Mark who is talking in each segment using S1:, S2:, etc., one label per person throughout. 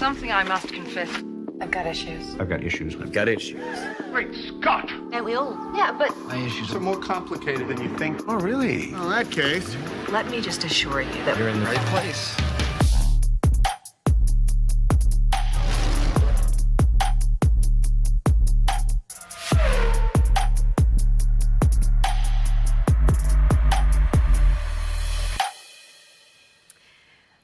S1: something I must confess.
S2: I've got issues.
S3: I've got issues.
S4: I've got issues.
S5: Great Scott!
S2: And we all, yeah, but
S4: My issues
S5: They're more complicated than you think.
S4: Oh, really?
S5: In that case,
S2: let me just assure you that
S4: You're in the right place.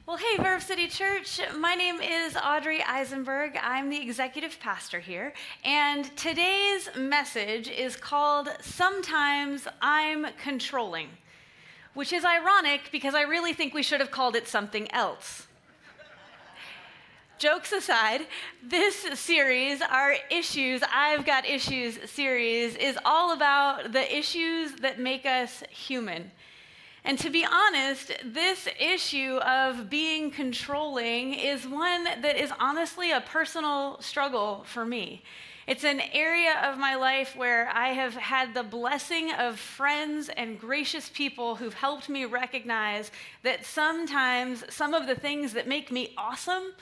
S6: Well, hey, Verve City Church. My name is Audrey Eisenberg. I'm the executive pastor here. And today's message is called Sometimes I'm Controlling, which is ironic because I really think we should have called it something else. Jokes aside, this series, our Issues, I've Got Issues series, is all about the issues that make us human. And to be honest, this issue of being controlling is one that is honestly a personal struggle for me. It's an area of my life where I have had the blessing of friends and gracious people who've helped me recognize that sometimes some of the things that make me awesome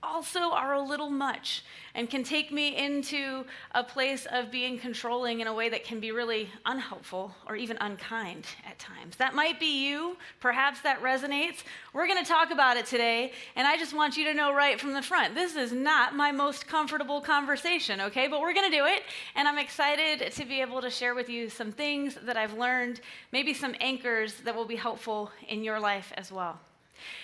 S6: also are a little much and can take me into a place of being controlling in a way that can be really unhelpful or even unkind at times. That might be you. Perhaps that resonates. We're going to talk about it today, and I just want you to know right from the front, this is not my most comfortable conversation, okay? But we're going to do it, and I'm excited to be able to share with you some things that I've learned, maybe some anchors that will be helpful in your life as well.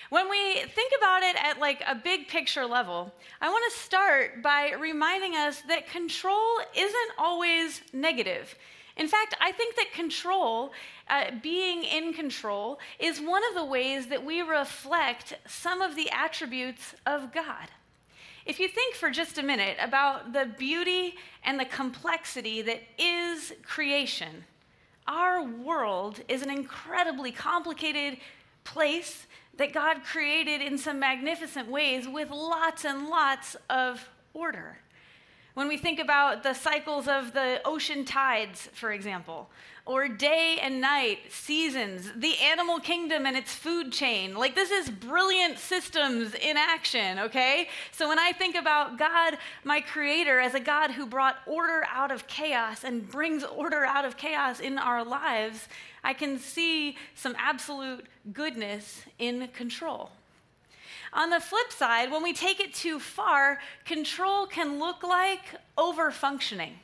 S6: When we think about it at like a big picture level, I want to start by reminding us that control isn't always negative. In fact, I think that control, being in control, is one of the ways that we reflect some of the attributes of God. If you think for just a minute about the beauty and the complexity that is creation, our world is an incredibly complicated place that God created in some magnificent ways with lots and lots of order. When we think about the cycles of the ocean tides, for example, or day and night, seasons, the animal kingdom and its food chain, like this is brilliant systems in action, okay? So when I think about God, my creator, as a God who brought order out of chaos and brings order out of chaos in our lives, I can see some absolute goodness in control. On the flip side, when we take it too far, control can look like over-functioning.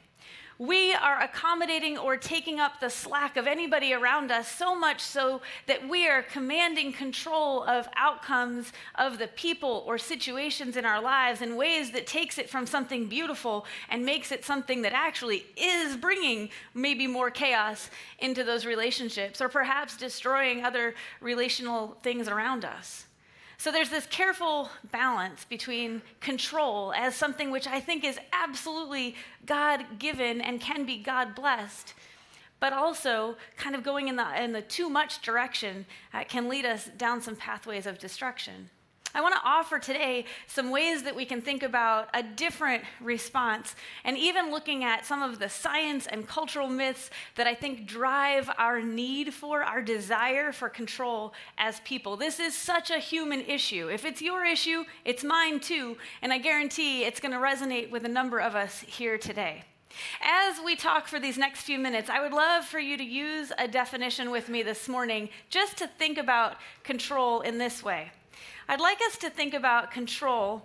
S6: We are accommodating or taking up the slack of anybody around us so much so that we are commanding control of outcomes of the people or situations in our lives in ways that takes it from something beautiful and makes it something that actually is bringing maybe more chaos into those relationships, or perhaps destroying other relational things around us. So there's this careful balance between control as something which I think is absolutely God-given and can be God-blessed, but also kind of going in the too much direction can lead us down some pathways of destruction. I want to offer today some ways that we can think about a different response, and even looking at some of the science and cultural myths that I think drive our need for, our desire for control as people. This is such a human issue. If it's your issue, it's mine too, and I guarantee it's going to resonate with a number of us here today. As we talk for these next few minutes, I would love for you to use a definition with me this morning just to think about control in this way. I'd like us to think about control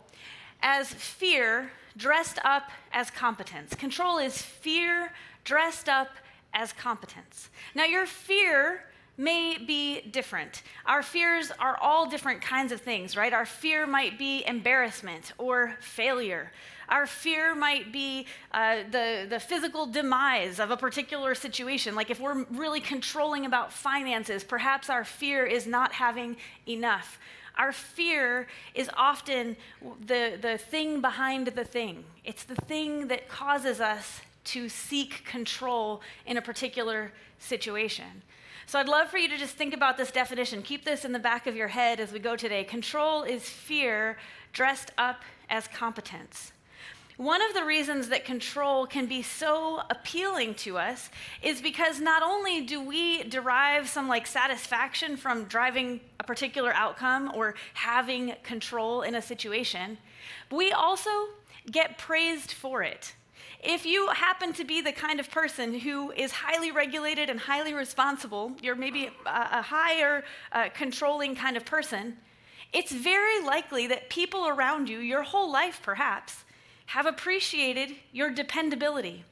S6: as fear dressed up as competence. Control is fear dressed up as competence. Now, your fear may be different. Our fears are all different kinds of things, right? Our fear might be embarrassment or failure. Our fear might be the physical demise of a particular situation. Like if we're really controlling about finances, perhaps our fear is not having enough. Our fear is often the thing behind the thing. It's the thing that causes us to seek control in a particular situation. So I'd love for you to just think about this definition. Keep this in the back of your head as we go today. Control is fear dressed up as competence. One of the reasons that control can be so appealing to us is because not only do we derive some satisfaction from driving a particular outcome or having control in a situation, but we also get praised for it. If you happen to be the kind of person who is highly regulated and highly responsible, you're maybe a higher controlling kind of person, it's very likely that people around you, your whole life perhaps, have appreciated your dependability.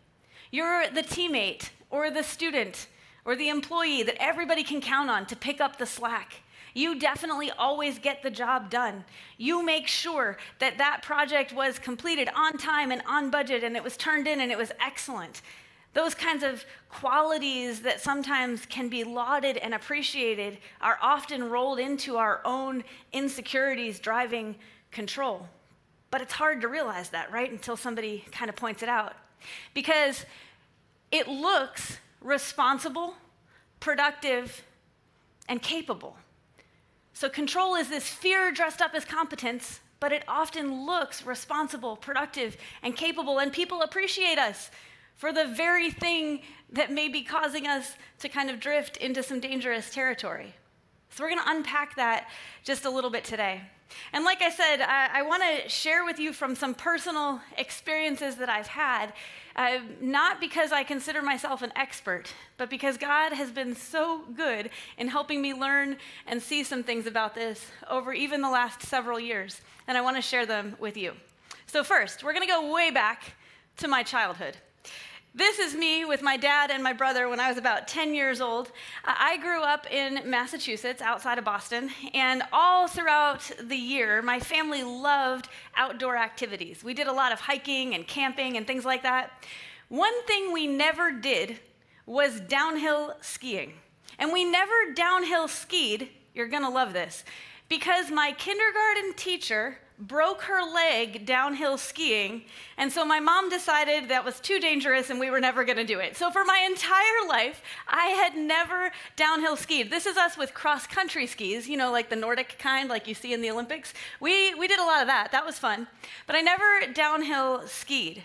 S6: You're the teammate or the student or the employee that everybody can count on to pick up the slack. You definitely always get the job done. You make sure that that project was completed on time and on budget and it was turned in and it was excellent. Those kinds of qualities that sometimes can be lauded and appreciated are often rolled into our own insecurities driving control. But it's hard to realize that, right? Until somebody kind of points it out. Because it looks responsible, productive, and capable. So control is this fear dressed up as competence, but it often looks responsible, productive, and capable, and people appreciate us for the very thing that may be causing us to kind of drift into some dangerous territory. So we're going to unpack that just a little bit today. And like I said, I want to share with you from some personal experiences that I've had, not because I consider myself an expert, but because God has been so good in helping me learn and see some things about this over even the last several years. And I want to share them with you. So first, we're going to go way back to my childhood. This is me with my dad and my brother when I was about 10 years old. I grew up in Massachusetts, outside of Boston, and all throughout the year, my family loved outdoor activities. We did a lot of hiking and camping and things like that. One thing we never did was downhill skiing. And we never downhill skied, you're gonna love this, because my kindergarten teacher broke her leg downhill skiing, and so my mom decided that was too dangerous and we were never going to do it. So for my entire life, I had never downhill skied. This is us with cross-country skis, you know, like the Nordic kind, like you see in the Olympics. We did a lot of that. That was fun. But I never downhill skied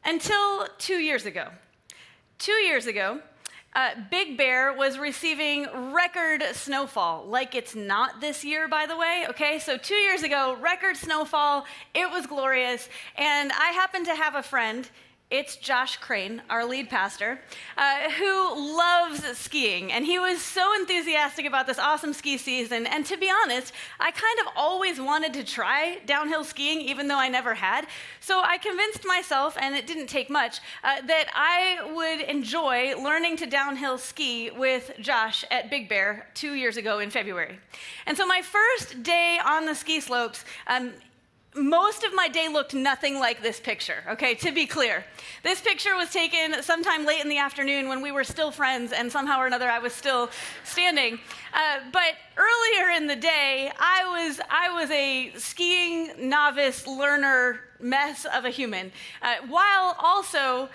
S6: until 2 years ago. 2 years ago, Big Bear was receiving record snowfall, like it's not this year, by the way, okay? So 2 years ago, record snowfall, it was glorious, and I happened to have a friend, it's Josh Crane, our lead pastor, who loves skiing, and he was so enthusiastic about this awesome ski season, and to be honest, I kind of always wanted to try downhill skiing, even though I never had, so I convinced myself, and it didn't take much, that I would enjoy learning to downhill ski with Josh at Big Bear 2 years ago in February. And so my first day on the ski slopes, most of my day looked nothing like this picture, okay, to be clear. This picture was taken sometime late in the afternoon when we were still friends and somehow or another I was still standing. But earlier in the day, I was a skiing novice learner mess of a human, while also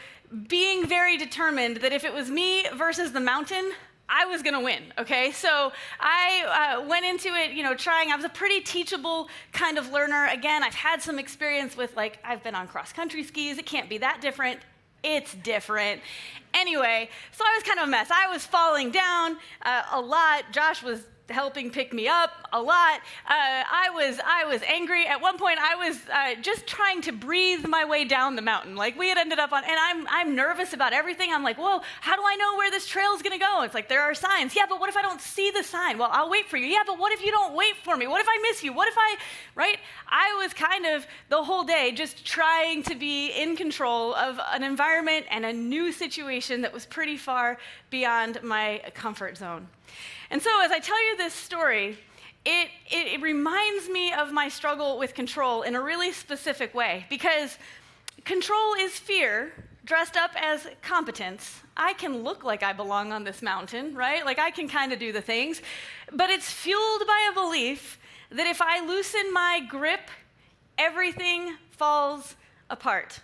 S6: being very determined that if it was me versus the mountain, I was gonna win, okay? So I went into it, trying. I was a pretty teachable kind of learner. Again, I've had some experience with, I've been on cross-country skis. It can't be that different. It's different. Anyway, so I was kind of a mess. I was falling down a lot. Josh was helping pick me up a lot. I was angry. At one point, I was just trying to breathe my way down the mountain. We had ended up on, and I'm nervous about everything. I'm like, whoa, how do I know where this trail is going to go? It's like, there are signs. Yeah, but what if I don't see the sign? Well, I'll wait for you. Yeah, but what if you don't wait for me? What if I miss you? What if right? I was kind of the whole day just trying to be in control of an environment and a new situation that was pretty far beyond my comfort zone. And so as I tell you this story, it reminds me of my struggle with control in a really specific way, because control is fear dressed up as competence. I can look like I belong on this mountain, right? I can kind of do the things, but it's fueled by a belief that if I loosen my grip, everything falls apart.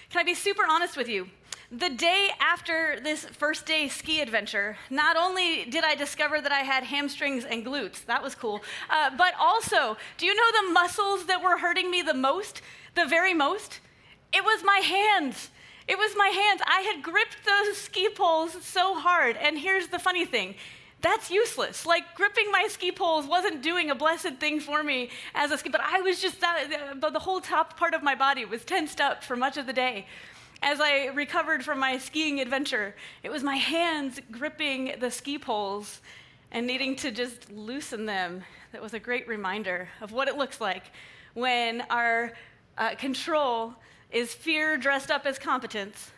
S6: Can I be super honest with you? The day after this first day ski adventure, not only did I discover that I had hamstrings and glutes, that was cool, but also, do you know the muscles that were hurting me the most, the very most? It was my hands. It was my hands. I had gripped those ski poles so hard, and here's the funny thing. That's useless. Like, gripping my ski poles wasn't doing a blessed thing for me as a ski, but I was just, the whole top part of my body was tensed up for much of the day. As I recovered from my skiing adventure, it was my hands gripping the ski poles and needing to just loosen them. That was a great reminder of what it looks like when our control is fear dressed up as competence,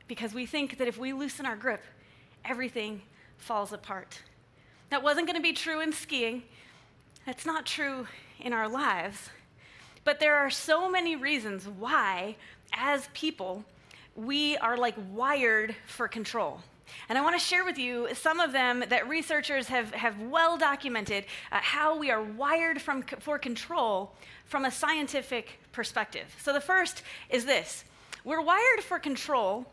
S6: because we think that if we loosen our grip, everything falls apart. That wasn't going to be true in skiing. That's not true in our lives. But there are so many reasons why, as people, we are like wired for control. And I want to share with you some of them that researchers have well documented how we are wired for control from a scientific perspective. So the first is this. We're wired for control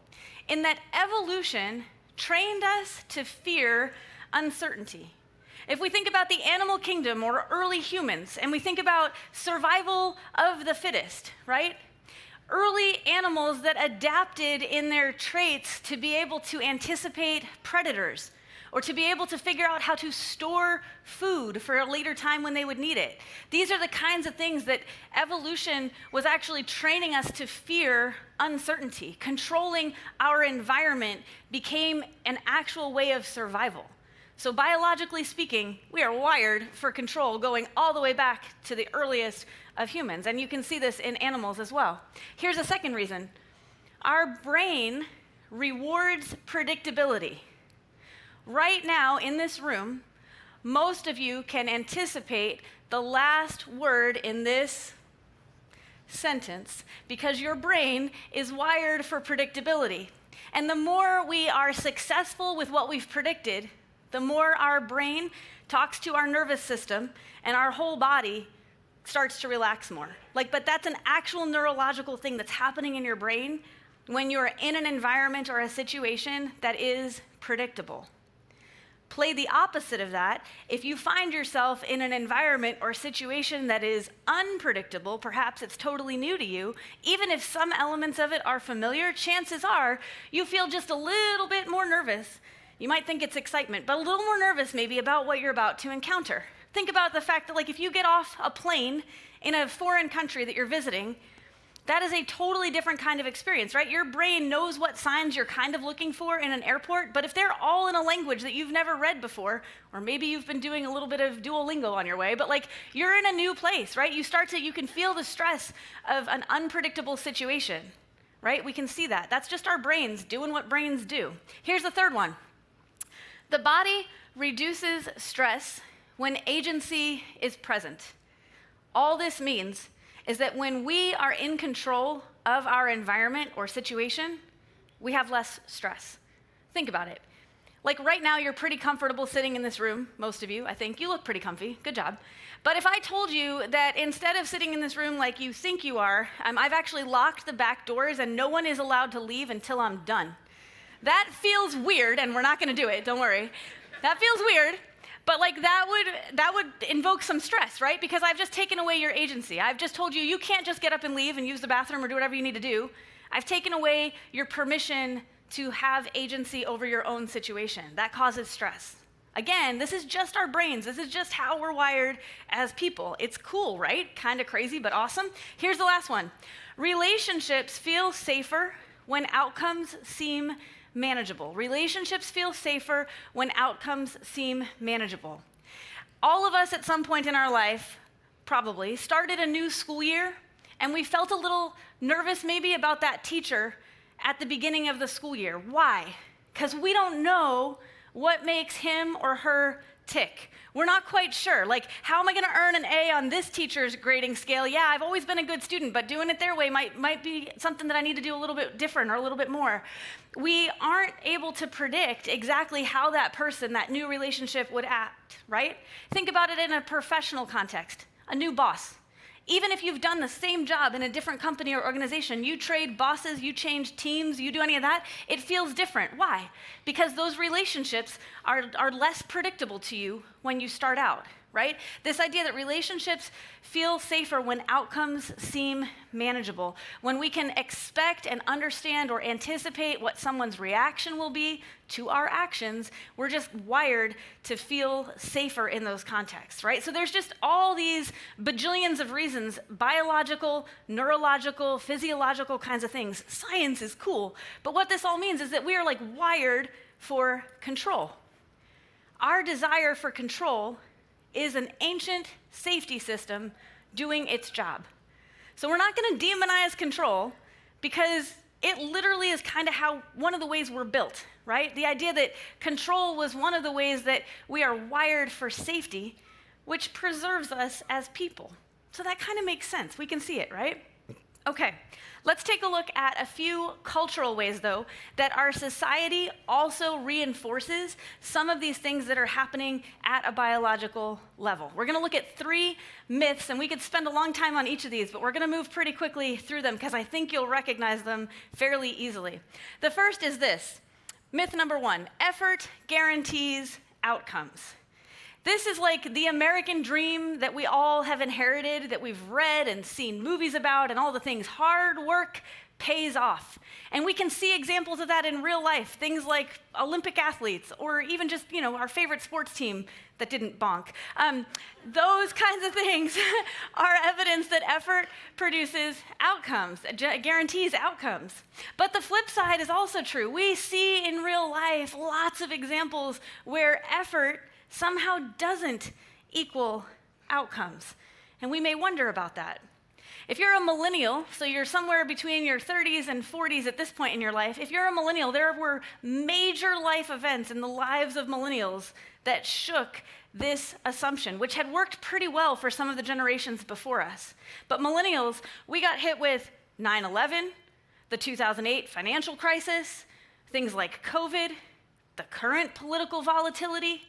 S6: in that evolution trained us to fear uncertainty. If we think about the animal kingdom or early humans, and we think about survival of the fittest, right? Early animals that adapted in their traits to be able to anticipate predators or to be able to figure out how to store food for a later time when they would need it. These are the kinds of things that evolution was actually training us to fear uncertainty. Controlling our environment became an actual way of survival. So biologically speaking, we are wired for control going all the way back to the earliest of humans. And you can see this in animals as well. Here's a second reason. Our brain rewards predictability. Right now in this room, most of you can anticipate the last word in this sentence because your brain is wired for predictability. And the more we are successful with what we've predicted, the more our brain talks to our nervous system and our whole body starts to relax more. But that's an actual neurological thing that's happening in your brain when you're in an environment or a situation that is predictable. Play the opposite of that. If you find yourself in an environment or situation that is unpredictable, perhaps it's totally new to you, even if some elements of it are familiar, chances are you feel just a little bit more nervous. You might think it's excitement, but a little more nervous maybe about what you're about to encounter. Think about the fact that if you get off a plane in a foreign country that you're visiting, that is a totally different kind of experience, right? Your brain knows what signs you're kind of looking for in an airport, but if they're all in a language that you've never read before, or maybe you've been doing a little bit of Duolingo on your way, but you're in a new place, right? You can feel the stress of an unpredictable situation, right? We can see that. That's just our brains doing what brains do. Here's the third one. The body reduces stress when agency is present. All this means is that when we are in control of our environment or situation, we have less stress. Think about it. Right now, you're pretty comfortable sitting in this room, most of you, I think. You look pretty comfy, good job. But if I told you that instead of sitting in this room like you think you are, I've actually locked the back doors and no one is allowed to leave until I'm done. That feels weird, and we're not gonna do it, don't worry. That feels weird, but that would invoke some stress, right? Because I've just taken away your agency. I've just told you, you can't just get up and leave and use the bathroom or do whatever you need to do. I've taken away your permission to have agency over your own situation. That causes stress. Again, this is just our brains. This is just how we're wired as people. It's cool, right? Kind of crazy, but awesome. Here's the last one. Relationships feel safer when outcomes seem manageable. Relationships feel safer when outcomes seem manageable. All of us at some point in our life probably started a new school year and we felt a little nervous maybe about that teacher at the beginning of the school year. Why? Because we don't know what makes him or her tick. We're not quite sure. How am I going to earn an A on this teacher's grading scale? Yeah, I've always been a good student, but doing it their way might be something that I need to do a little bit different or a little bit more. We aren't able to predict exactly how that person, that new relationship would act, right? Think about it in a professional context. A new boss. Even if you've done the same job in a different company or organization, you trade bosses, you change teams, you do any of that, it feels different. Why? Because those relationships are less predictable to you when you start out, right? This idea that relationships feel safer when outcomes seem manageable, when we can expect and understand or anticipate what someone's reaction will be to our actions, we're just wired to feel safer in those contexts, right? So there's just all these bajillions of reasons, biological, neurological, physiological kinds of things. Science is cool, but what this all means is that we are like wired for control. Our desire for control is an ancient safety system doing its job. So we're not going to demonize control because it literally is kind of how one of the ways we're built, right? The idea that control was one of the ways that we are wired for safety, which preserves us as people. So that kind of makes sense. We can see it, right? Okay, let's take a look at a few cultural ways, though, that our society also reinforces some of these things that are happening at a biological level. We're going to look at 3 myths, and we could spend a long time on each of these, but we're going to move pretty quickly through them because I think you'll recognize them fairly easily. The first is this. Myth number 1, effort guarantees outcomes. This is like the American dream that we all have inherited, that we've read and seen movies about and all the things. Hard work pays off. And we can see examples of that in real life, things like Olympic athletes or even just, our favorite sports team that didn't bonk. Those kinds of things are evidence that effort produces outcomes, guarantees outcomes. But the flip side is also true. We see in real life lots of examples where effort somehow doesn't equal outcomes. And we may wonder about that. If you're a millennial, so you're somewhere between your 30s and 40s at this point in your life, if you're a millennial, there were major life events in the lives of millennials that shook this assumption, which had worked pretty well for some of the generations before us. But millennials, we got hit with 9/11, the 2008 financial crisis, things like COVID, the current political volatility,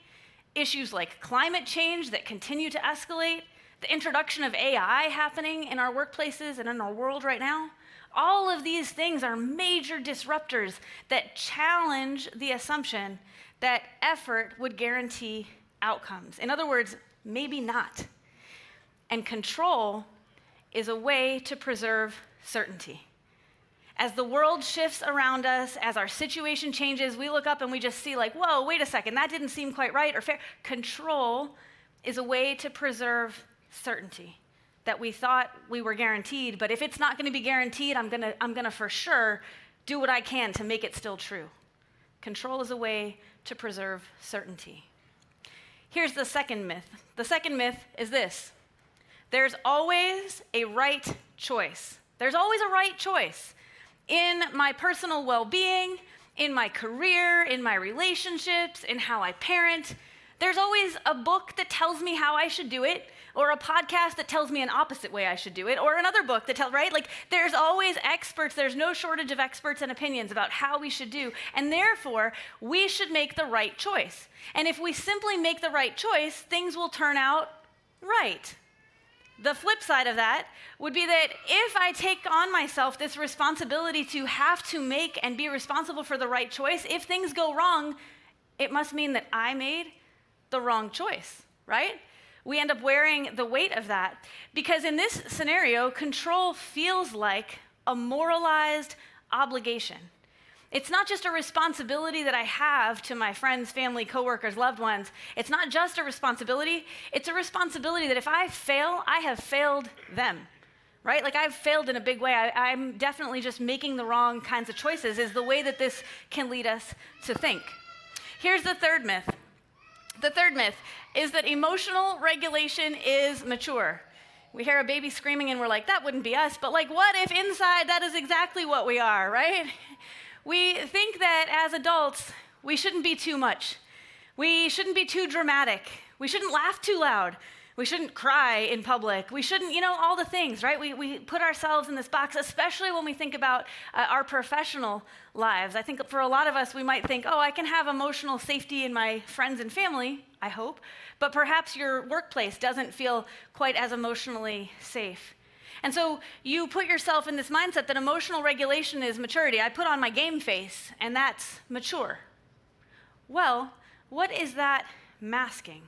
S6: issues like climate change that continue to escalate, the introduction of AI happening in our workplaces and in our world right now. All of these things are major disruptors that challenge the assumption that effort would guarantee outcomes. In other words, maybe not. And control is a way to preserve certainty. As the world shifts around us, as our situation changes, we look up and we just see like, whoa, wait a second, that didn't seem quite right or fair. Control is a way to preserve certainty that we thought we were guaranteed, but if it's not going to be guaranteed, I'm gonna for sure do what I can to make it still true. Control is a way to preserve certainty. Here's the second myth. The second myth is this. There's always a right choice. There's always a right choice. In my personal well-being, in my career, in my relationships, in how I parent, there's always a book that tells me how I should do it, or a podcast that tells me an opposite way I should do it, or another book that tells, right? Like, there's always experts. There's no shortage of experts and opinions about how we should do, and therefore, we should make the right choice. And if we simply make the right choice, things will turn out right. The flip side of that would be that if I take on myself this responsibility to have to make and be responsible for the right choice, if things go wrong, it must mean that I made the wrong choice, right? We end up wearing the weight of that because in this scenario, control feels like a moralized obligation. It's not just a responsibility that I have to my friends, family, coworkers, loved ones. It's not just a responsibility. It's a responsibility that if I fail, I have failed them, right? Like I've failed in a big way. I'm definitely just making the wrong kinds of choices is the way that this can lead us to think. Here's the third myth. The third myth is that emotional regulation is mature. We hear a baby screaming and we're like, that wouldn't be us. But like, what if inside that is exactly what we are, right? We think that as adults, we shouldn't be too much. We shouldn't be too dramatic. We shouldn't laugh too loud. We shouldn't cry in public. We shouldn't, all the things, right? We put ourselves in this box, especially when we think about our professional lives. I think for a lot of us, we might think, oh, I can have emotional safety in my friends and family. I hope. But perhaps your workplace doesn't feel quite as emotionally safe. And so you put yourself in this mindset that emotional regulation is maturity. I put on my game face, and that's mature. Well, what is that masking?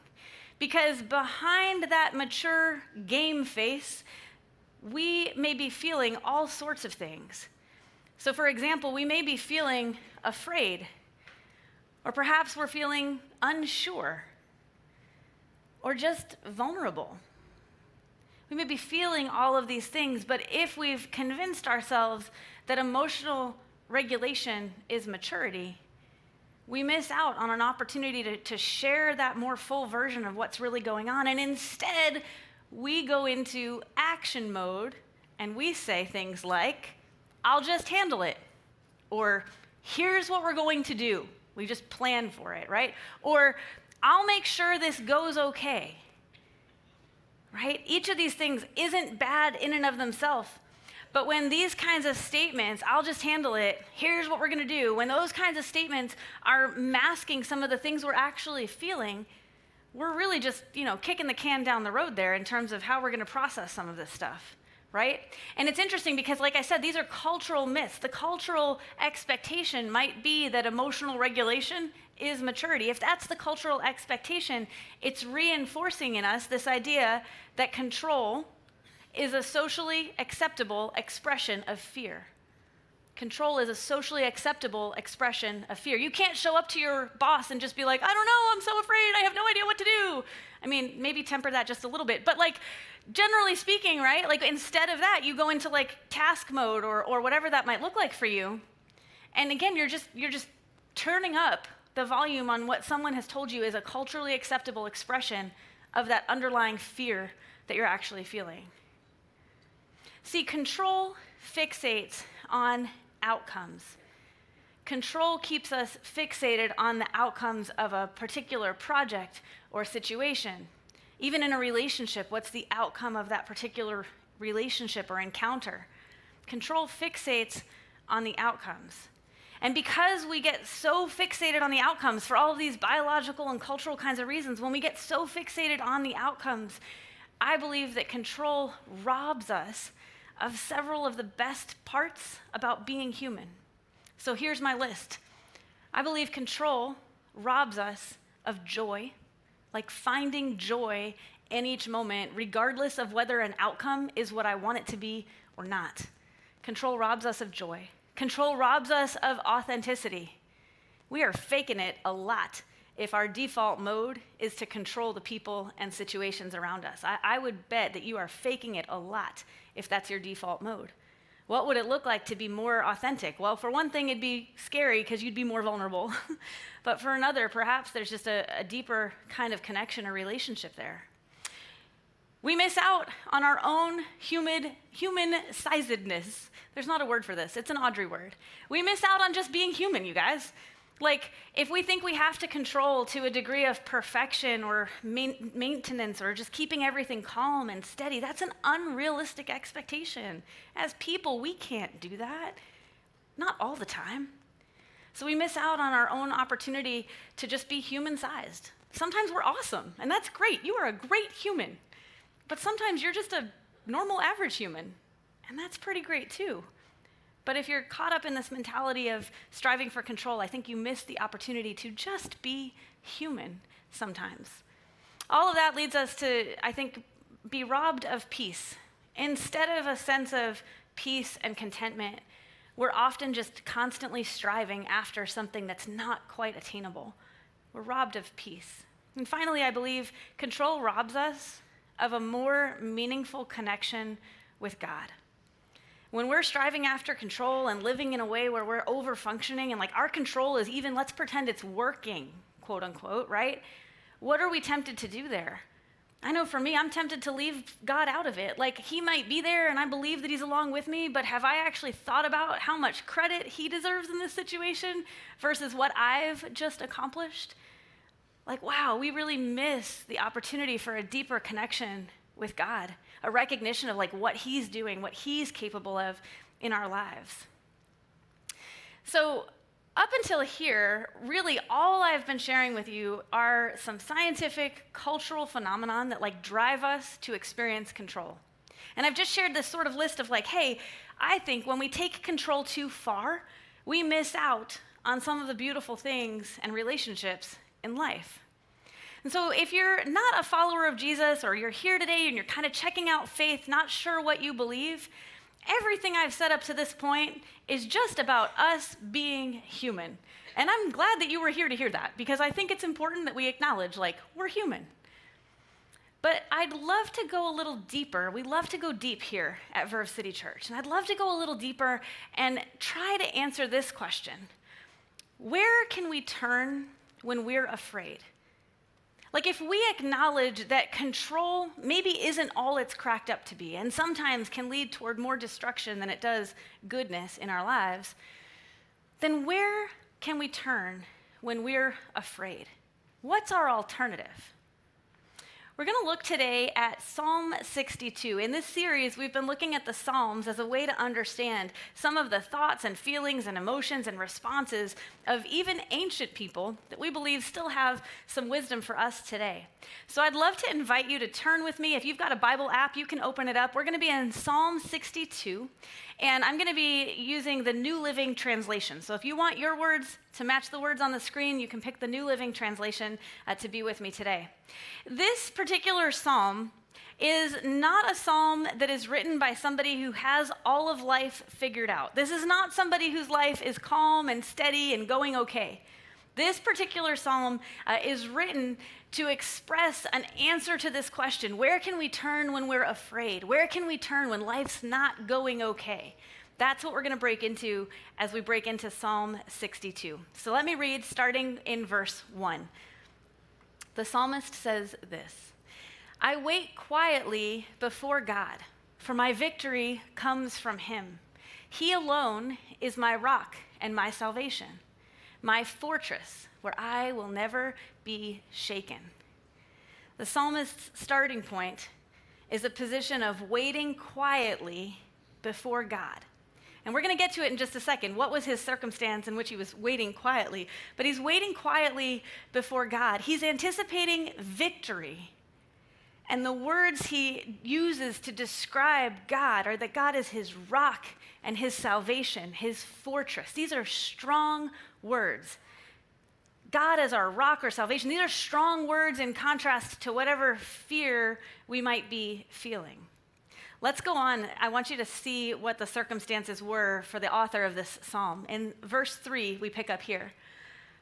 S6: Because behind that mature game face, we may be feeling all sorts of things. So for example, we may be feeling afraid, or perhaps we're feeling unsure, or just vulnerable. We may be feeling all of these things, but if we've convinced ourselves that emotional regulation is maturity, we miss out on an opportunity to share that more full version of what's really going on. And instead, we go into action mode and we say things like, I'll just handle it. Or, here's what we're going to do. We just plan for it, right? Or, I'll make sure this goes okay. Right? Each of these things isn't bad in and of themselves. But when these kinds of statements, I'll just handle it, here's what we're going to do, when those kinds of statements are masking some of the things we're actually feeling, we're really just, kicking the can down the road there in terms of how we're going to process some of this stuff, right? And it's interesting because, like I said, these are cultural myths. The cultural expectation might be that emotional regulation is maturity. If that's the cultural expectation, it's reinforcing in us this idea that control is a socially acceptable expression of fear. Control is a socially acceptable expression of fear. You can't show up to your boss and just be like, I don't know, I'm so afraid, I have no idea what to do. I mean, maybe temper that just a little bit, but generally speaking, right? Instead of that, you go into task mode or whatever that might look like for you. And again, you're just turning up the volume on what someone has told you is a culturally acceptable expression of that underlying fear that you're actually feeling. See, control fixates on outcomes. Control keeps us fixated on the outcomes of a particular project or situation. Even in a relationship, what's the outcome of that particular relationship or encounter? Control fixates on the outcomes. And because we get so fixated on the outcomes for all of these biological and cultural kinds of reasons, when we get so fixated on the outcomes, I believe that control robs us of several of the best parts about being human. So here's my list. I believe control robs us of joy, finding joy in each moment, regardless of whether an outcome is what I want it to be or not. Control robs us of joy. Control robs us of authenticity. We are faking it a lot if our default mode is to control the people and situations around us. I would bet that you are faking it a lot if that's your default mode. What would it look like to be more authentic? Well, for one thing, it'd be scary because you'd be more vulnerable. But for another, perhaps there's just a deeper kind of connection or relationship there. We miss out on our own human-sizedness. There's not a word for this. It's an Audrey word. We miss out on just being human, you guys. If we think we have to control to a degree of perfection or maintenance or just keeping everything calm and steady, that's an unrealistic expectation. As people, we can't do that. Not all the time. So we miss out on our own opportunity to just be human-sized. Sometimes we're awesome, and that's great. You are a great human. But sometimes you're just a normal, average human, and that's pretty great too. But if you're caught up in this mentality of striving for control, I think you miss the opportunity to just be human sometimes. All of that leads us to, I think, be robbed of peace. Instead of a sense of peace and contentment, we're often just constantly striving after something that's not quite attainable. We're robbed of peace. And finally, I believe control robs us of a more meaningful connection with God. When we're striving after control and living in a way where we're over-functioning and our control is even, let's pretend it's working, quote unquote, right? What are we tempted to do there? I know for me, I'm tempted to leave God out of it. He might be there and I believe that he's along with me, but have I actually thought about how much credit he deserves in this situation versus what I've just accomplished? Wow, we really miss the opportunity for a deeper connection with God, a recognition of what he's doing, what he's capable of in our lives. So up until here, really all I've been sharing with you are some scientific, cultural phenomenon that drive us to experience control. And I've just shared this sort of list of hey, I think when we take control too far, we miss out on some of the beautiful things and relationships in life. And so if you're not a follower of Jesus, or you're here today and you're kind of checking out faith, not sure what you believe, everything I've said up to this point is just about us being human. And I'm glad that you were here to hear that, because I think it's important that we acknowledge, we're human. But I'd love to go a little deeper. We love to go deep here at Verve City Church. And I'd love to go a little deeper and try to answer this question. Where can we turn when we're afraid? If we acknowledge that control maybe isn't all it's cracked up to be, and sometimes can lead toward more destruction than it does goodness in our lives, then where can we turn when we're afraid? What's our alternative? We're going to look today at Psalm 62. In this series, we've been looking at the Psalms as a way to understand some of the thoughts and feelings and emotions and responses of even ancient people that we believe still have some wisdom for us today. So I'd love to invite you to turn with me. If you've got a Bible app, you can open it up. We're going to be in Psalm 62, and I'm going to be using the New Living Translation. So if you want your words to match the words on the screen, you can pick the New Living Translation to be with me today. This particular psalm is not a psalm that is written by somebody who has all of life figured out. This is not somebody whose life is calm and steady and going okay. This particular psalm is written to express an answer to this question: where can we turn when we're afraid? Where can we turn when life's not going okay? That's what we're going to break into as we break into Psalm 62. So let me read starting in verse 1. The psalmist says this: I wait quietly before God, for my victory comes from him. He alone is my rock and my salvation, my fortress where I will never be shaken. The psalmist's starting point is a position of waiting quietly before God. And we're going to get to it in just a second. What was his circumstance in which he was waiting quietly? But he's waiting quietly before God. He's anticipating victory. And the words he uses to describe God are that God is his rock and his salvation, his fortress. These are strong words. God as our rock or salvation. These are strong words in contrast to whatever fear we might be feeling. Let's go on. I want you to see what the circumstances were for the author of this psalm. In verse 3, we pick up here.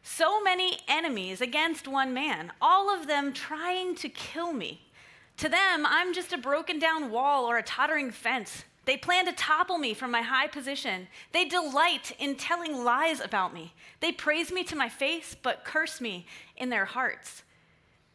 S6: So many enemies against one man, all of them trying to kill me. To them, I'm just a broken down wall or a tottering fence. They plan to topple me from my high position. They delight in telling lies about me. They praise me to my face, but curse me in their hearts.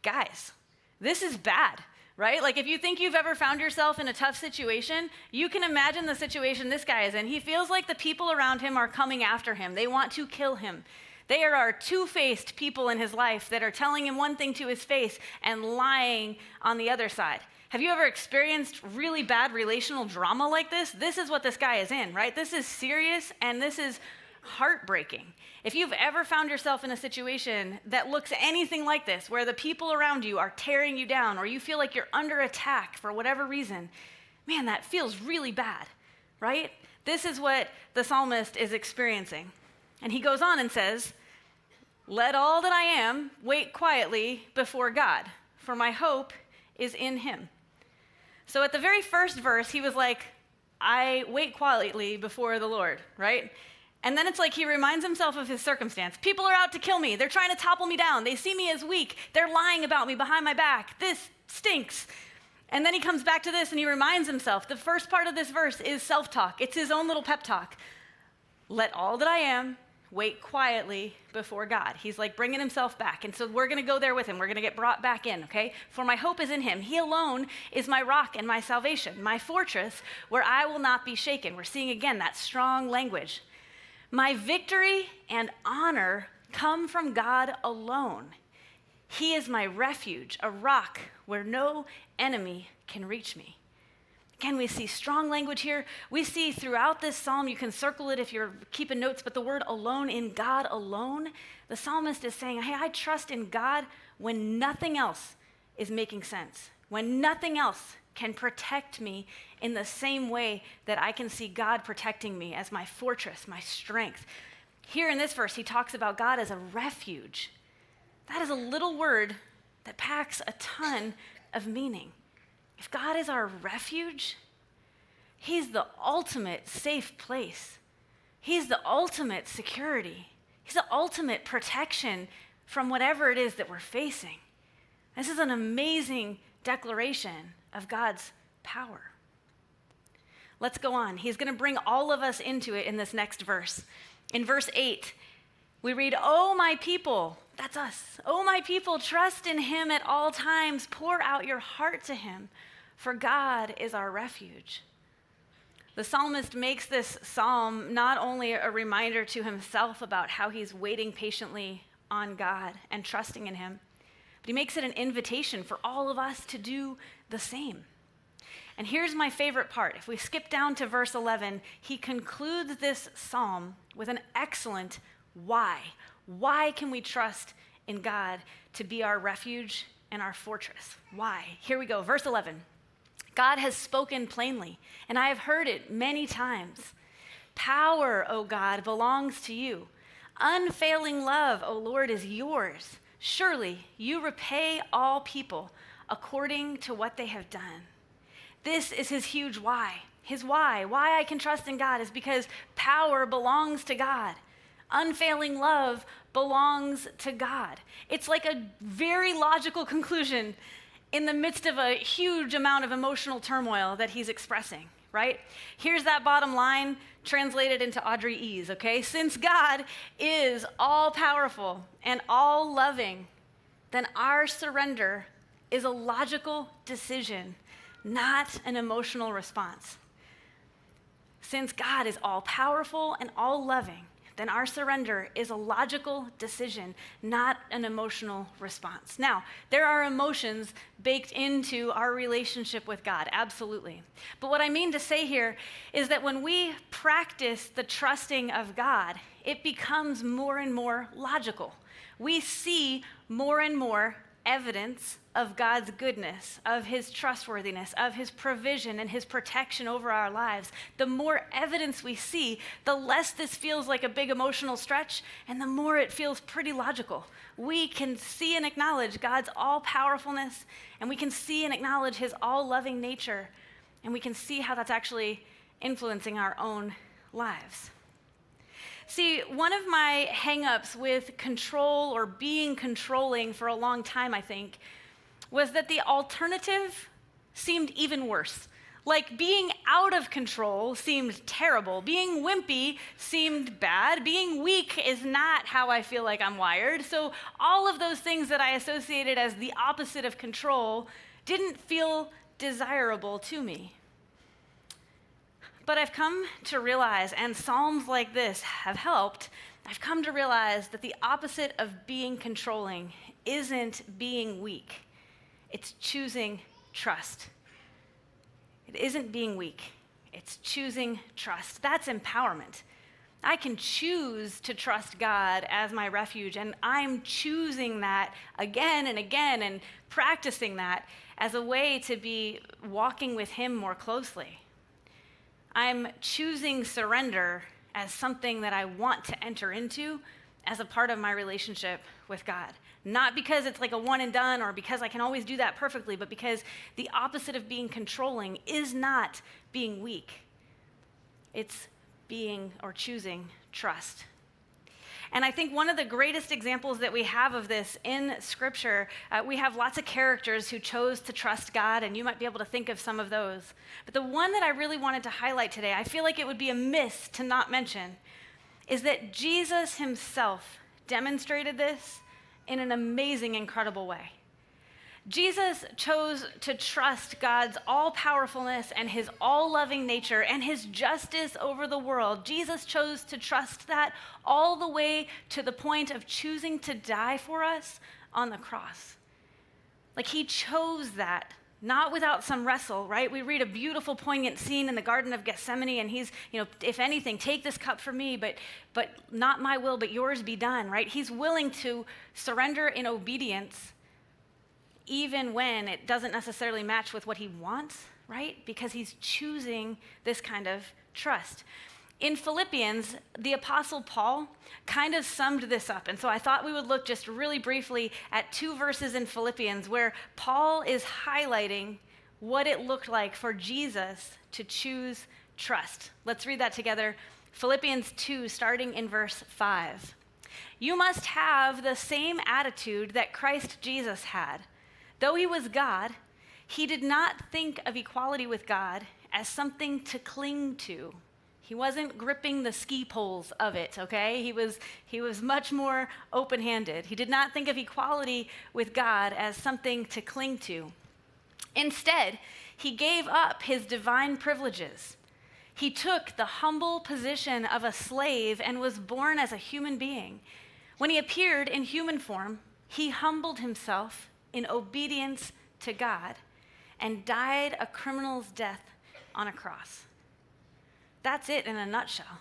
S6: Guys, this is bad, right? If you think you've ever found yourself in a tough situation, you can imagine the situation this guy is in. He feels like the people around him are coming after him. They want to kill him. They are two-faced people in his life that are telling him one thing to his face and lying on the other side. Have you ever experienced really bad relational drama like this? This is what this guy is in, right? This is serious, and this is heartbreaking. If you've ever found yourself in a situation that looks anything like this, where the people around you are tearing you down, or you feel like you're under attack for whatever reason, man, that feels really bad, right? This is what the psalmist is experiencing. And he goes on and says, let all that I am wait quietly before God, for my hope is in him. So at the very first verse, he was like, I wait quietly before the Lord, right? And then it's like he reminds himself of his circumstance. People are out to kill me. They're trying to topple me down. They see me as weak. They're lying about me behind my back. This stinks. And then he comes back to this and he reminds himself. The first part of this verse is self-talk. It's his own little pep talk. Let all that I am wait quietly before God. He's bringing himself back. And so we're going to go there with him. We're going to get brought back in, okay? For my hope is in him. He alone is my rock and my salvation, my fortress where I will not be shaken. We're seeing again that strong language. My victory and honor come from God alone. He is my refuge, a rock where no enemy can reach me. Again, we see strong language here. We see throughout this psalm, you can circle it if you're keeping notes, but the word alone, in God alone, the psalmist is saying, hey, I trust in God when nothing else is making sense, when nothing else can protect me in the same way that I can see God protecting me as my fortress, my strength. Here in this verse, he talks about God as a refuge. That is a little word that packs a ton of meaning. If God is our refuge, he's the ultimate safe place. He's the ultimate security. He's the ultimate protection from whatever it is that we're facing. This is an amazing declaration of God's power. Let's go on. He's going to bring all of us into it in this next verse. In verse 8, we read, "Oh, my people," that's us. "Oh, my people, trust in him at all times. Pour out your heart to him, for God is our refuge." The psalmist makes this psalm not only a reminder to himself about how he's waiting patiently on God and trusting in him, but he makes it an invitation for all of us to do the same. And here's my favorite part. If we skip down to verse 11, he concludes this psalm with an excellent why. Why can we trust in God to be our refuge and our fortress? Why? Here we go, verse 11. "God has spoken plainly, and I have heard it many times. Power, O God, belongs to you. Unfailing love, O Lord, is yours. Surely you repay all people according to what they have done." This is his huge why. His why I can trust in God is because power belongs to God. Unfailing love belongs to God. It's like a very logical conclusion in the midst of a huge amount of emotional turmoil that he's expressing, right? Here's that bottom line translated into Audrey Ease, okay? Since God is all-powerful and all-loving, then our surrender is a logical decision, not an emotional response. Since God is all-powerful and all-loving, then our surrender is a logical decision, not an emotional response. Now, there are emotions baked into our relationship with God, absolutely. But what I mean to say here is that when we practice the trusting of God, it becomes more and more logical. We see more and more evidence of God's goodness, of his trustworthiness, of his provision and his protection over our lives. The more evidence we see, the less this feels like a big emotional stretch, and the more it feels pretty logical. We can see and acknowledge God's all-powerfulness, and we can see and acknowledge his all-loving nature, and we can see how that's actually influencing our own lives. See, one of my hang-ups with control or being controlling for a long time, I think, was that the alternative seemed even worse. Like being out of control seemed terrible. Being wimpy seemed bad. Being weak is not how I feel like I'm wired. So all of those things that I associated as the opposite of control didn't feel desirable to me. But I've come to realize, and Psalms like this have helped, I've come to realize that the opposite of being controlling isn't being weak. It's choosing trust. It isn't being weak. It's choosing trust. That's empowerment. I can choose to trust God as my refuge, and I'm choosing that again and again and practicing that as a way to be walking with him more closely. I'm choosing surrender as something that I want to enter into as a part of my relationship with God. Not because it's like a one and done or because I can always do that perfectly, but because the opposite of being controlling is not being weak. It's being or choosing trust. And I think one of the greatest examples that we have of this in Scripture, we have lots of characters who chose to trust God, and you might be able to think of some of those. But the one that I really wanted to highlight today, I feel like it would be a miss to not mention, is that Jesus himself demonstrated this in an amazing, incredible way. Jesus chose to trust God's all-powerfulness and his all-loving nature and his justice over the world. Jesus chose to trust that all the way to the point of choosing to die for us on the cross. Like he chose that not without some wrestle, right? We read a beautiful, poignant scene in the Garden of Gethsemane, and he's, if anything, take this cup from me, but not my will, but yours be done, right? He's willing to surrender in obedience, even when it doesn't necessarily match with what he wants, right? Because he's choosing this kind of trust. In Philippians, the Apostle Paul kind of summed this up. And so I thought we would look just really briefly at 2 verses in Philippians where Paul is highlighting what it looked like for Jesus to choose trust. Let's read that together. Philippians 2, starting in verse 5. You must have the same attitude that Christ Jesus had. Though he was God, he did not think of equality with God as something to cling to. He wasn't gripping the ski poles of it, okay? He was much more open-handed. He did not think of equality with God as something to cling to. Instead, he gave up his divine privileges. He took the humble position of a slave and was born as a human being. When he appeared in human form, he humbled himself in obedience to God and died a criminal's death on a cross. That's it in a nutshell,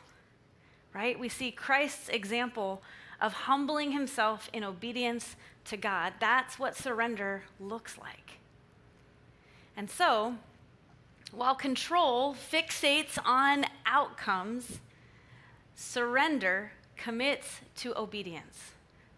S6: right? We see Christ's example of humbling himself in obedience to God. That's what surrender looks like. And so, while control fixates on outcomes, surrender commits to obedience.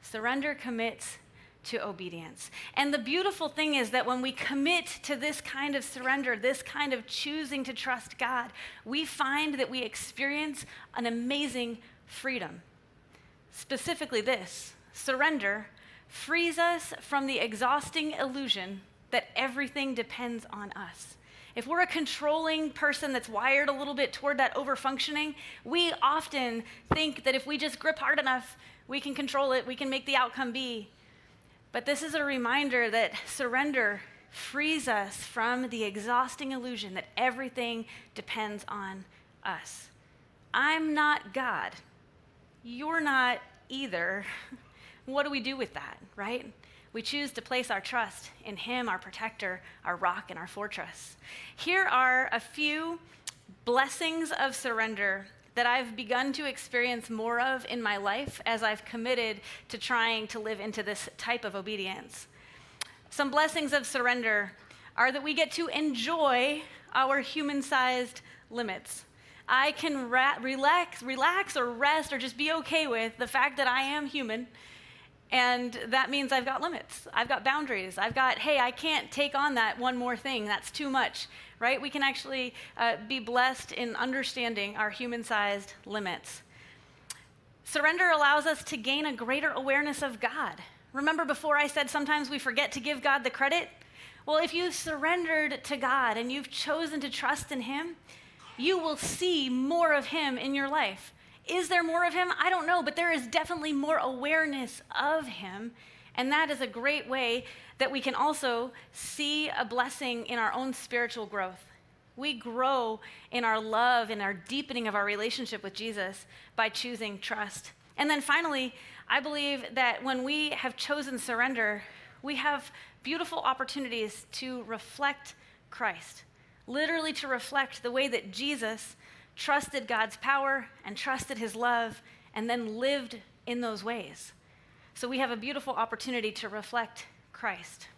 S6: Surrender commits to obedience. And the beautiful thing is that when we commit to this kind of surrender, this kind of choosing to trust God, we find that we experience an amazing freedom. Specifically this, surrender frees us from the exhausting illusion that everything depends on us. If we're a controlling person that's wired a little bit toward that overfunctioning, we often think that if we just grip hard enough, we can control it, we can make the outcome be. But this is a reminder that surrender frees us from the exhausting illusion that everything depends on us. I'm not God. You're not either. What do we do with that, right? We choose to place our trust in him, our protector, our rock, and our fortress. Here are a few blessings of surrender that I've begun to experience more of in my life as I've committed to trying to live into this type of obedience. Some blessings of surrender are that we get to enjoy our human-sized limits. I can relax or rest or just be okay with the fact that I am human, and that means I've got limits. I've got boundaries. I've got, hey, I can't take on that one more thing. That's too much, right? We can actually be blessed in understanding our human-sized limits. Surrender allows us to gain a greater awareness of God. Remember before I said sometimes we forget to give God the credit? Well, if you've surrendered to God and you've chosen to trust in him, you will see more of him in your life. Is there more of him? I don't know, but there is definitely more awareness of him, and that is a great way that we can also see a blessing in our own spiritual growth. We grow in our love and our deepening of our relationship with Jesus by choosing trust. And then finally, I believe that when we have chosen surrender, we have beautiful opportunities to reflect Christ, literally to reflect the way that Jesus trusted God's power and trusted his love and then lived in those ways. So we have a beautiful opportunity to reflect Christ.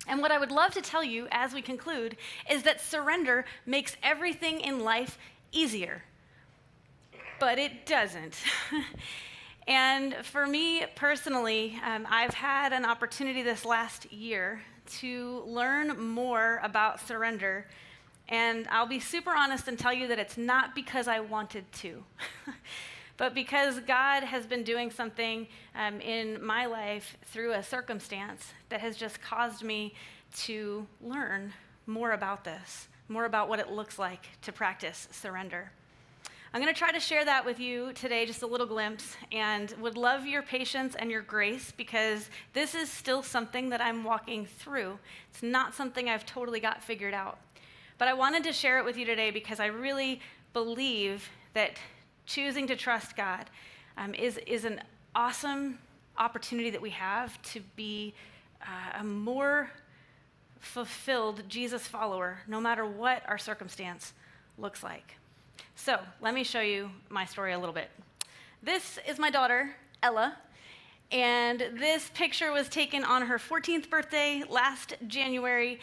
S6: And what I would love to tell you as we conclude is that surrender makes everything in life easier, but it doesn't. And for me personally, I've had an opportunity this last year to learn more about surrender. And I'll be super honest and tell you that it's not because I wanted to, but because God has been doing something in my life through a circumstance that has just caused me to learn more about this, more about what it looks like to practice surrender. I'm going to try to share that with you today, just a little glimpse, and would love your patience and your grace because this is still something that I'm walking through. It's not something I've totally got figured out. But I wanted to share it with you today because I really believe that choosing to trust God is an awesome opportunity that we have to be a more fulfilled Jesus follower, no matter what our circumstance looks like. So let me show you my story a little bit. This is my daughter, Ella, and this picture was taken on her 14th birthday last January.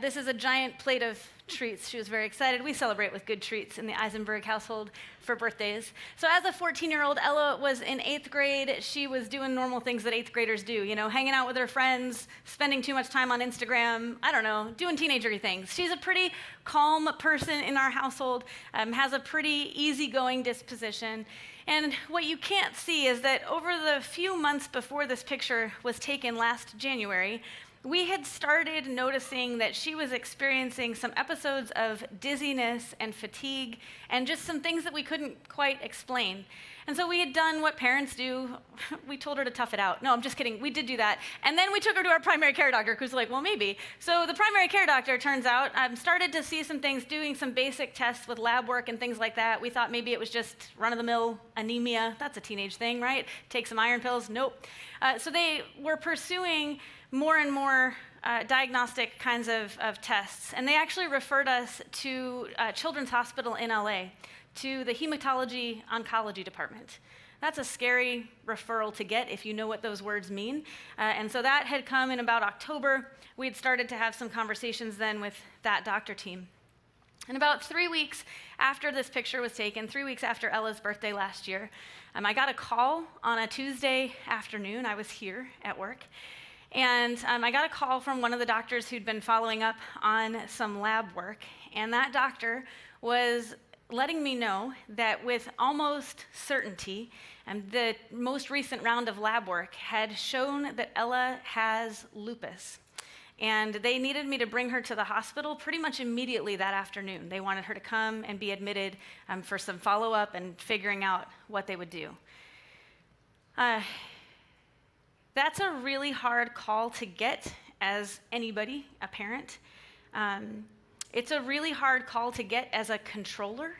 S6: This is a giant plate of treats. She was very excited. We celebrate with good treats in the Eisenberg household for birthdays. So as a 14-year-old, Ella was in 8th grade. She was doing normal things that 8th graders do, hanging out with her friends, spending too much time on Instagram, I don't know, doing teenagery things. She's a pretty calm person in our household, has a pretty easygoing disposition. And what you can't see is that over the few months before this picture was taken last January, we had started noticing that she was experiencing some episodes of dizziness and fatigue and just some things that we couldn't quite explain. And so we had done what parents do. We told her to tough it out. No, I'm just kidding. We did do that. And then we took her to our primary care doctor, who's like, well, maybe. So the primary care doctor, turns out, started to see some things, doing some basic tests with lab work and things like that. We thought maybe it was just run-of-the-mill anemia. That's a teenage thing, right? Take some iron pills. Nope. So they were pursuing more and more diagnostic kinds of tests. And they actually referred us to Children's Hospital in LA, to the hematology oncology department. That's a scary referral to get if you know what those words mean. And so that had come in about October. We had started to have some conversations then with that doctor team. And about 3 weeks after this picture was taken, 3 weeks after Ella's birthday last year, I got a call on a Tuesday afternoon. I was here at work. And I got a call from one of the doctors who'd been following up on some lab work. And that doctor was letting me know that with almost certainty, the most recent round of lab work had shown that Ella has lupus. And they needed me to bring her to the hospital pretty much immediately that afternoon. They wanted her to come and be admitted for some follow-up and figuring out what they would do. That's a really hard call to get as anybody, a parent. It's a really hard call to get as a controller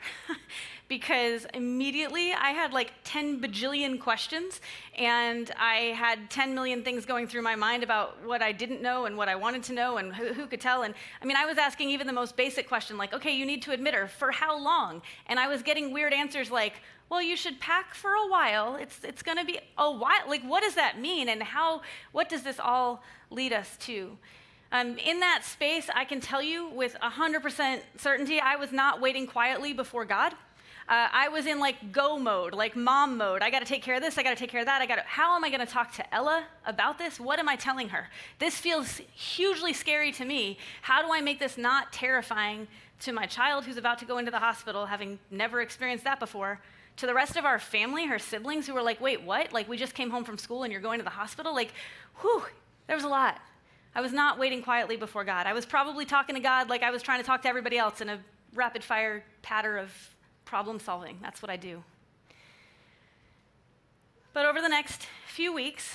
S6: because immediately I had like 10 bajillion questions and I had 10 million things going through my mind about what I didn't know and what I wanted to know and who could tell. And I was asking even the most basic question like, okay, you need to admit her, for how long? And I was getting weird answers like, well, you should pack for a while. It's going to be a while. Like, what does that mean? And what does this all lead us to? In that space, I can tell you with 100% certainty, I was not waiting quietly before God. I was in like go mode, like mom mode. I got to take care of this. I got to take care of that. How am I going to talk to Ella about this? What am I telling her? This feels hugely scary to me. How do I make this not terrifying to my child who's about to go into the hospital, having never experienced that before? To the rest of our family, her siblings who were like, wait, what? Like, we just came home from school and you're going to the hospital? Like, whew, there was a lot. I was not waiting quietly before God. I was probably talking to God like I was trying to talk to everybody else in a rapid-fire patter of problem solving. That's what I do. But over the next few weeks,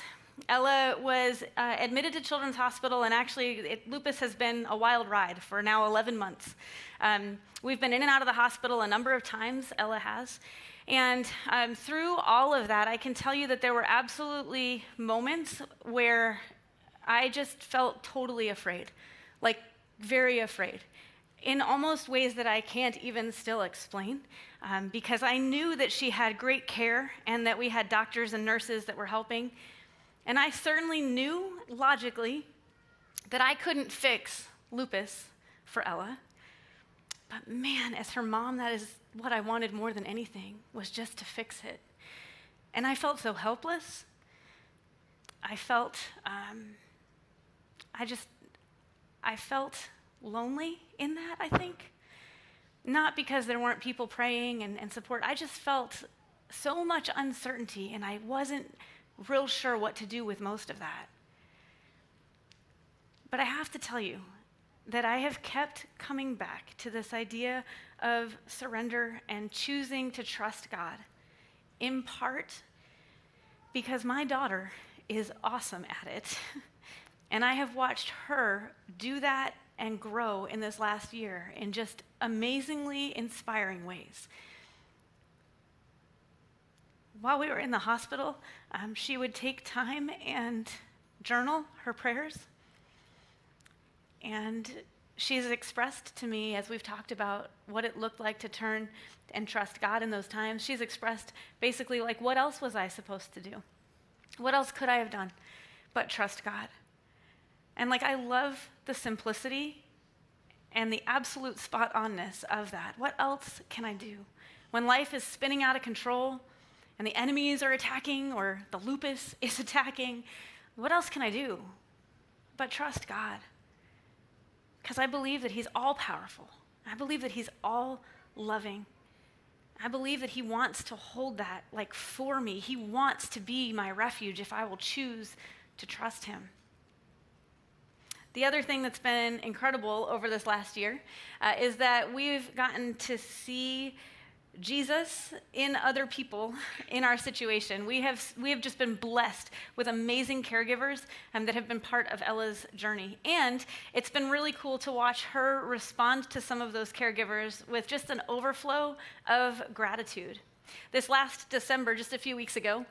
S6: Ella was admitted to Children's Hospital, and actually, lupus has been a wild ride for now 11 months. We've been in and out of the hospital a number of times, Ella has. And through all of that, I can tell you that there were absolutely moments where I just felt totally afraid, like very afraid, in almost ways that I can't even still explain, because I knew that she had great care and that we had doctors and nurses that were helping. And I certainly knew, logically, that I couldn't fix lupus for Ella. But man, as her mom, that is what I wanted more than anything, was just to fix it. And I felt so helpless. I felt, I felt lonely in that, I think. Not because there weren't people praying and support. I just felt so much uncertainty, and I wasn't real sure what to do with most of that. But I have to tell you that I have kept coming back to this idea of surrender and choosing to trust God, in part because my daughter is awesome at it. And I have watched her do that and grow in this last year in just amazingly inspiring ways. While we were in the hospital, she would take time and journal her prayers. And she's expressed to me, as we've talked about what it looked like to turn and trust God in those times, she's expressed basically like, what else was I supposed to do? What else could I have done but trust God? And like, I love the simplicity and the absolute spot onness of that. What else can I do? When life is spinning out of control and the enemies are attacking or the lupus is attacking, what else can I do but trust God? Because I believe that he's all powerful. I believe that he's all loving. I believe that he wants to hold that like for me. He wants to be my refuge if I will choose to trust him. The other thing that's been incredible over this last year is that we've gotten to see Jesus in other people in our situation. We have just been blessed with amazing caregivers that have been part of Ella's journey. And it's been really cool to watch her respond to some of those caregivers with just an overflow of gratitude. This last December, just a few weeks ago,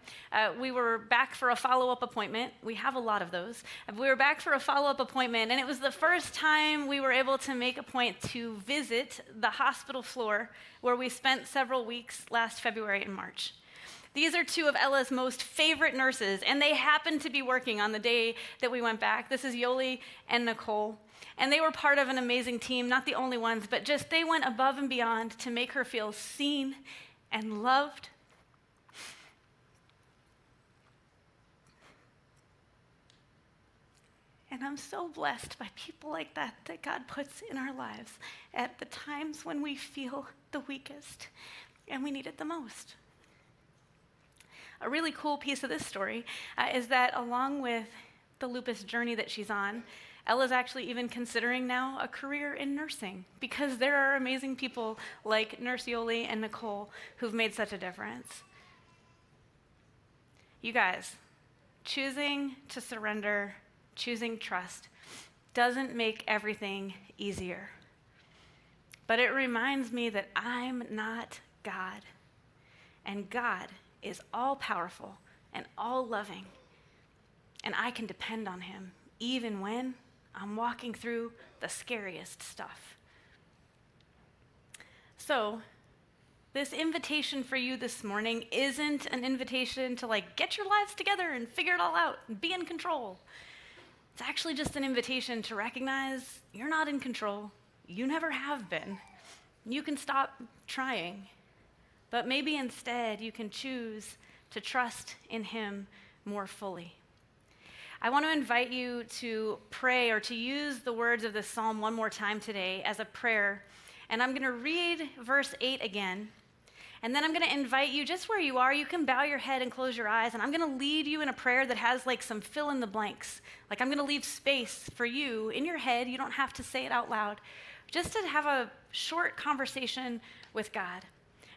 S6: we were back for a follow-up appointment. We have a lot of those. We were back for a follow-up appointment, and it was the first time we were able to make a point to visit the hospital floor where we spent several weeks last February and March. These are two of Ella's most favorite nurses, and they happened to be working on the day that we went back. This is Yoli and Nicole. And they were part of an amazing team, not the only ones, but just they went above and beyond to make her feel seen and loved. And I'm so blessed by people like that God puts in our lives at the times when we feel the weakest and we need it the most. A really cool piece of this story is that along with the lupus journey that she's on, Ella's actually even considering now a career in nursing because there are amazing people like Nurse Yoli and Nicole who've made such a difference. You guys, choosing to surrender, choosing trust doesn't make everything easier. But it reminds me that I'm not God, and God is all powerful and all loving, and I can depend on him even when I'm walking through the scariest stuff. So, this invitation for you this morning isn't an invitation to like get your lives together and figure it all out and be in control. It's actually just an invitation to recognize you're not in control. You never have been. You can stop trying, but maybe instead you can choose to trust in him more fully. I want to invite you to pray or to use the words of this psalm one more time today as a prayer. And I'm going to read verse 8 again. And then I'm going to invite you, just where you are, you can bow your head and close your eyes. And I'm going to lead you in a prayer that has like some fill in the blanks. Like I'm going to leave space for you in your head. You don't have to say it out loud. Just to have a short conversation with God.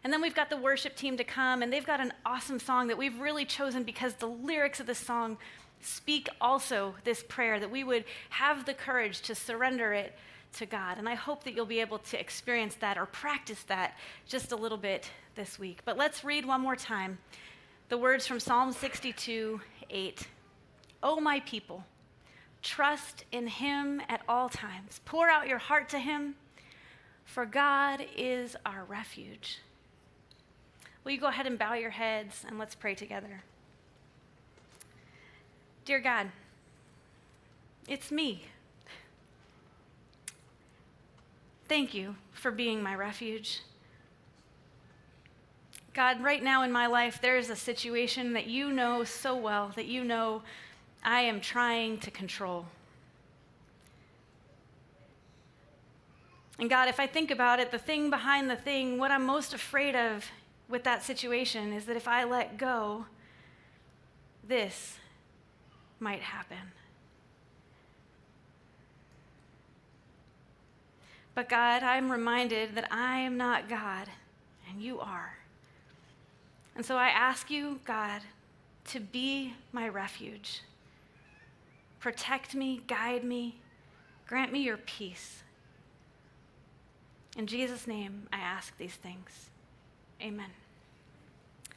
S6: And then we've got the worship team to come. And they've got an awesome song that we've really chosen because the lyrics of this song speak also this prayer, that we would have the courage to surrender it to God. And I hope that you'll be able to experience that or practice that just a little bit this week. But let's read one more time the words from Psalm 62:8. O my people, trust in him at all times. Pour out your heart to him, for God is our refuge. Will you go ahead and bow your heads and let's pray together. Dear God, it's me. Thank you for being my refuge. God, right now in my life, there is a situation that you know so well, that you know I am trying to control. And God, if I think about it, the thing behind the thing, what I'm most afraid of with that situation is that if I let go, this might happen. But God, I'm reminded that I am not God and you are. And so I ask you, God, to be my refuge. Protect me, guide me, grant me your peace. In Jesus' name, I ask these things. Amen.